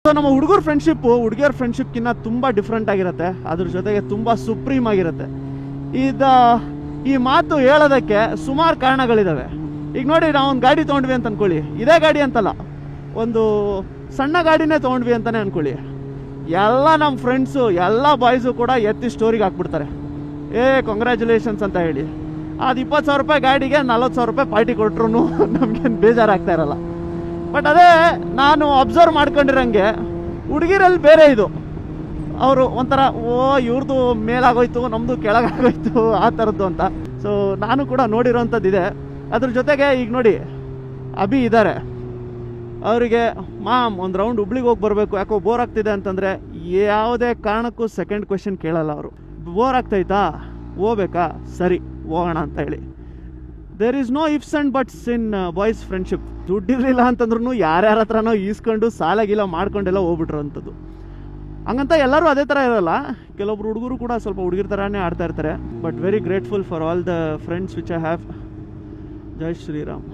So ನಮ್ಮ ಹುಡುಗರ friendship ಹುಡುಗಿಯರ ಫ್ರೆಂಡ್ಶಿಪ್ಗಿನ್ನ ತುಂಬ ಡಿಫ್ರೆಂಟ್ ಆಗಿರುತ್ತೆ, ಅದ್ರ ಜೊತೆಗೆ ತುಂಬ ಸುಪ್ರೀಮ್ ಆಗಿರುತ್ತೆ. ಈ ಮಾತು ಹೇಳೋದಕ್ಕೆ ಸುಮಾರು ಕಾರಣಗಳಿದ್ದಾವೆ. ಈಗ ನೋಡಿ, ನಾವು ಒಂದು ಗಾಡಿ ತೊಗೊಂಡ್ವಿ ಅಂತ ಅಂದ್ಕೊಳ್ಳಿ, ಇದೇ ಗಾಡಿ ಅಂತಲ್ಲ, ಒಂದು ಸಣ್ಣ ಗಾಡಿನೇ ತೊಗೊಂಡ್ವಿ ಅಂತಲೇ ಅಂದ್ಕೊಳ್ಳಿ, ಎಲ್ಲ ನಮ್ಮ ಫ್ರೆಂಡ್ಸು ಎಲ್ಲ ಬಾಯ್ಸು ಕೂಡ ಎತ್ತಿ ಸ್ಟೋರಿಗೆ ಹಾಕ್ಬಿಡ್ತಾರೆ, ಕಂಗ್ರ್ಯಾಚುಲೇಷನ್ಸ್ ಅಂತ ಹೇಳಿ. ಅದು 20,000 ರೂಪಾಯಿ ಗಾಡಿಗೆ 40,000 ರೂಪಾಯಿ ಪಾರ್ಟಿ ಕೊಟ್ಟರು ನಮಗೇನು ಬೇಜಾರಾಗ್ತಾ ಇರಲ್ಲ. ಬಟ್ ಅದೇ ನಾನು ಅಬ್ಸರ್ವ್ ಮಾಡ್ಕೊಂಡಿರಂಗೆ ಹುಡುಗಿರಲ್ಲಿ ಬೇರೆ ಇದು, ಅವರು ಒಂಥರ ಇವ್ರದ್ದು ಮೇಲಾಗೋಯ್ತು ನಮ್ಮದು ಕೆಳಗಾಗೋಯ್ತು ಆ ಥರದ್ದು ಅಂತ. ಸೊ ನಾನು ಕೂಡ ನೋಡಿರೋಂಥದ್ದಿದೆ. ಅದ್ರ ಜೊತೆಗೆ ಈಗ ನೋಡಿ, ಅಭಿ ಇದ್ದಾರೆ, ಅವರಿಗೆ ಮಾಮ್ ಒಂದು ರೌಂಡ್ ಹುಬ್ಳಿಗೆ ಹೋಗಿ ಬರಬೇಕು, ಯಾಕೋ ಬೋರ್ ಆಗ್ತಿದೆ ಅಂತಂದರೆ ಯಾವುದೇ ಕಾರಣಕ್ಕೂ ಸೆಕೆಂಡ್ ಕ್ವೆಶನ್ ಕೇಳಲ್ಲ ಅವರು. ಬೋರ್ ಆಗ್ತೈತಾ, ಹೋಗ್ಬೇಕಾ, ಸರಿ ಹೋಗೋಣ ಅಂತ ಹೇಳಿ. There is no ifs and buts in boys friendship. ದುಡ್ಡಿರಲಿಲ್ಲ ಅಂತಂದ್ರೂ ಯಾರ್ಯಾರ ಹತ್ರನೋ ಈಸ್ಕೊಂಡು ಸಾಲಾಗಿಲ್ಲ ಮಾಡ್ಕೊಂಡೆಲ್ಲ ಹೋಗ್ಬಿಟ್ರು ಅಂಥದ್ದು. ಹಂಗಂತ ಎಲ್ಲರೂ ಅದೇ ಥರ ಇರೋಲ್ಲ, ಕೆಲವೊಬ್ರು ಹುಡುಗರು ಕೂಡ ಸ್ವಲ್ಪ ಹುಡುಗಿರ ಥರನೇ ಆಡ್ತಾ ಇರ್ತಾರೆ. But very grateful for all the friends which I have. ಜೈ ಶ್ರೀರಾಮ್.